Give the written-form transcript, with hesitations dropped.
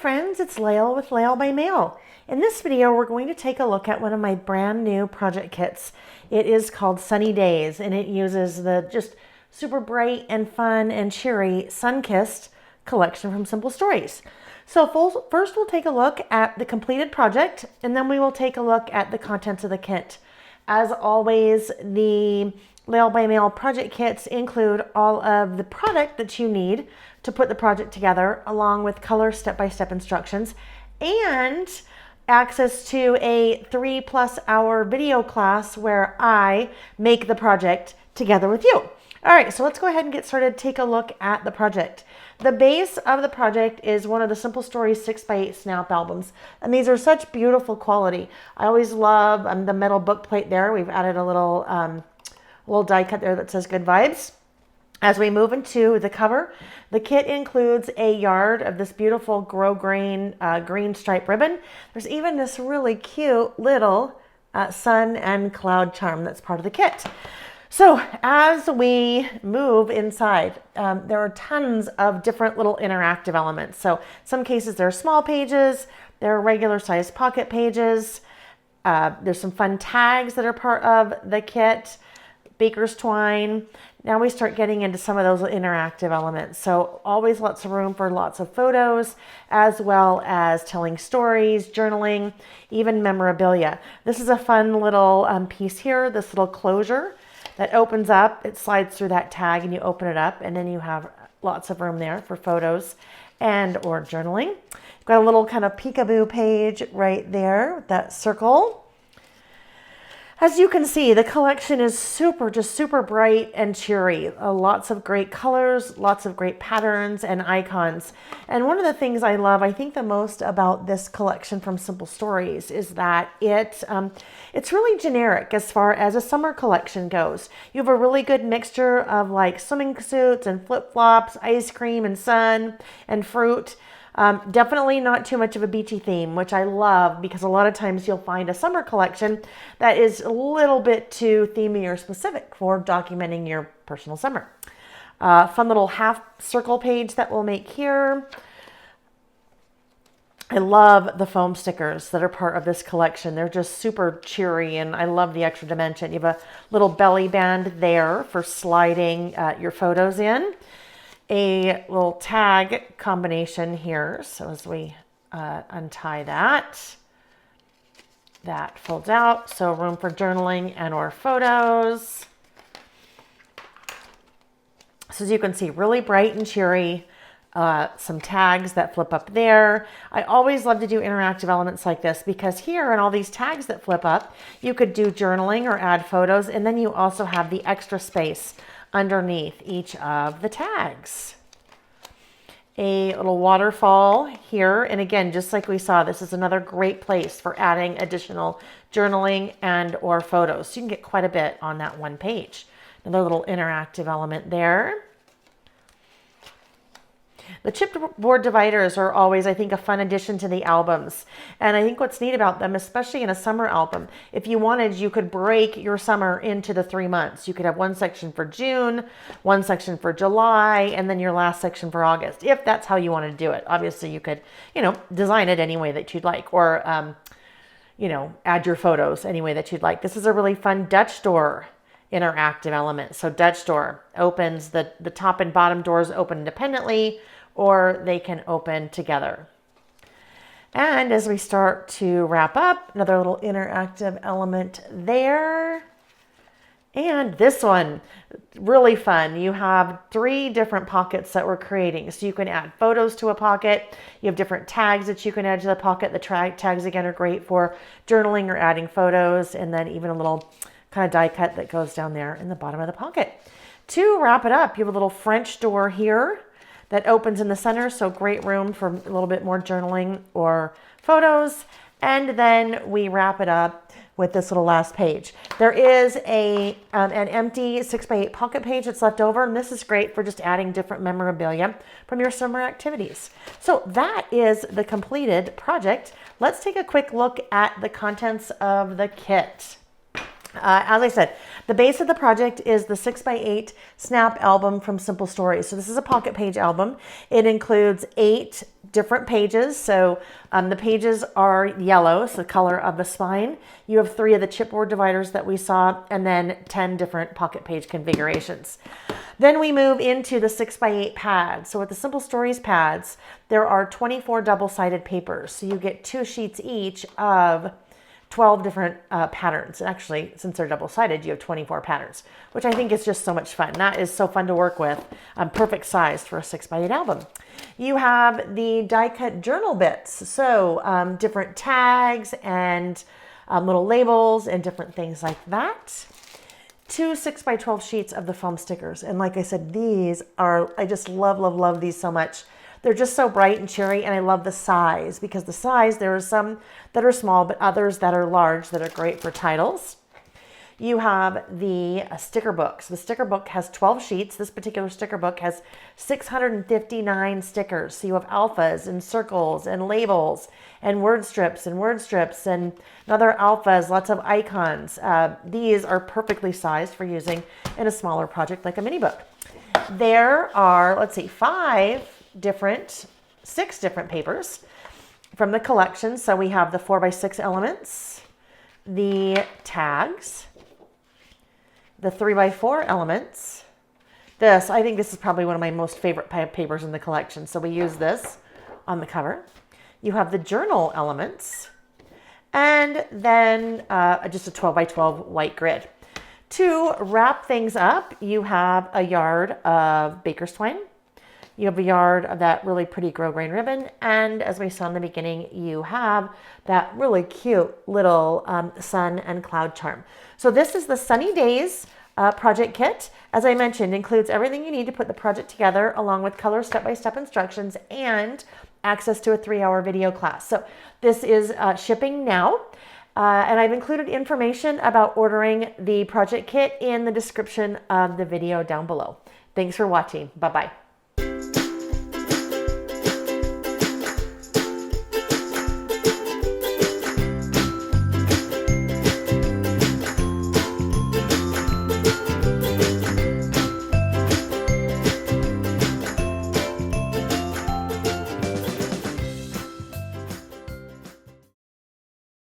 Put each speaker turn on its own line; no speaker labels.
friends, it's Layle with Layle by Mail. In this video, we're going to take a look at one of my brand new project kits. It is called Sunny Days, and it uses the just super bright and fun and cheery Sun-Kissed collection from Simple Stories. So first we'll take a look at the completed project, and then we will take a look at the contents of the kit. As always, the Layle by Mail project kits include all of the product that you need to put the project together, along with color step-by-step instructions and access to a 3+ hour video class where I make the project together with you. All right, so let's go ahead and get started. Take a look at the project. The base of the project is one of the Simple Stories 6x8 snap albums, and these are such beautiful quality. I always love the metal book plate there. We've added a little die cut there that says good vibes. As we move into the cover, the kit includes a yard of this beautiful green stripe ribbon. There's even this really cute little sun and cloud charm that's part of the kit. So as we move inside, there are tons of different little interactive elements. So some cases there are small pages, there are regular sized pocket pages. There's some fun tags that are part of the kit, baker's twine. Now we start getting into some of those interactive elements. So always lots of room for lots of photos, as well as telling stories, journaling, even memorabilia. This is a fun little piece here, this little closure that opens up. It slides through that tag and you open it up, and then you have lots of room there for photos and or journaling. Got a little kind of peekaboo page right there with that circle. As you can see, the collection is just super bright and cheery. Lots of great colors, lots of great patterns and icons. And one of the things I love, I think the most about this collection from Simple Stories is that it's really generic as far as a summer collection goes. You have a really good mixture of like swimming suits and flip-flops, ice cream and sun and fruit. Definitely not too much of a beachy theme, which I love, because a lot of times you'll find a summer collection that is a little bit too themey or specific for documenting your personal summer. Fun little half circle page that we'll make here. I love the foam stickers that are part of this collection. They're just super cheery, and I love the extra dimension. You have a little belly band there for sliding your photos in. A little tag combination here. So as we untie that folds out. So room for journaling and or photos. So as you can see, really bright and cheery. Some tags that flip up there. I always love to do interactive elements like this, because here in all these tags that flip up, you could do journaling or add photos, and then you also have the extra space underneath each of the tags. A little waterfall here, and again, just like we saw, this is another great place for adding additional journaling and or photos. So you can get quite a bit on that one page. Another little interactive element there. The chipboard dividers are always, I think, a fun addition to the albums. And I think what's neat about them, especially in a summer album, if you wanted, you could break your summer into the 3 months. You could have one section for June, one section for July, and then your last section for August, if that's how you want to do it. Obviously, you could, design it any way that you'd like, or, add your photos any way that you'd like. This is a really fun Dutch door interactive element. So Dutch door opens, the top and bottom doors open independently, or they can open together. And as we start to wrap up, another little interactive element there. And this one, really fun. You have 3 different pockets that we're creating. So you can add photos to a pocket. You have different tags that you can add to the pocket. The tags, again, are great for journaling or adding photos, and then even a little kind of die cut that goes down there in the bottom of the pocket. To wrap it up, you have a little French door here that opens in the center, so great room for a little bit more journaling or photos. And then we wrap it up with this little last page. There is an empty 6x8 pocket page that's left over, and this is great for just adding different memorabilia from your summer activities. So that is the completed project. Let's take a quick look at the contents of the kit. As I said, the base of the project is the 6x8 snap album from Simple Stories. So this is a pocket page album. It includes 8 different pages. So the pages are yellow, so the color of the spine. You have 3 of the chipboard dividers that we saw, and then 10 different pocket page configurations. Then we move into the 6x8 pads. So with the Simple Stories pads, there are 24 double-sided papers. So you get 2 sheets each of 12 different patterns. And actually, since they're double-sided, you have 24 patterns, which I think is just so much fun. That is so fun to work with. Perfect size for a 6x8 album. You have the die-cut journal bits. So different tags and little labels and different things like that. 2 6x12 sheets of the foam stickers. And like I said, these are, I just love, love, love these so much. They're just so bright and cheery, and I love the size, because the size, there are some that are small, but others that are large that are great for titles. You have the sticker book. So the sticker book has 12 sheets. This particular sticker book has 659 stickers. So you have alphas and circles and labels and word strips and other alphas, lots of icons. These are perfectly sized for using in a smaller project like a mini book. There are, let's see, 6 different papers from the collection. So we have the 4x6 elements, the tags, the 3x4 elements. I think this is probably one of my most favorite papers in the collection. So we use this on the cover. You have the journal elements, and then just a 12x12 white grid. To wrap things up, you have a yard of baker's twine. You have a yard of that really pretty grosgrain ribbon. And as we saw in the beginning, you have that really cute little sun and cloud charm. So this is the Sunny Days project kit. As I mentioned, includes everything you need to put the project together, along with color step-by-step instructions and access to a 3-hour video class. So this is shipping now. And I've included information about ordering the project kit in the description of the video down below. Thanks for watching. Bye-bye.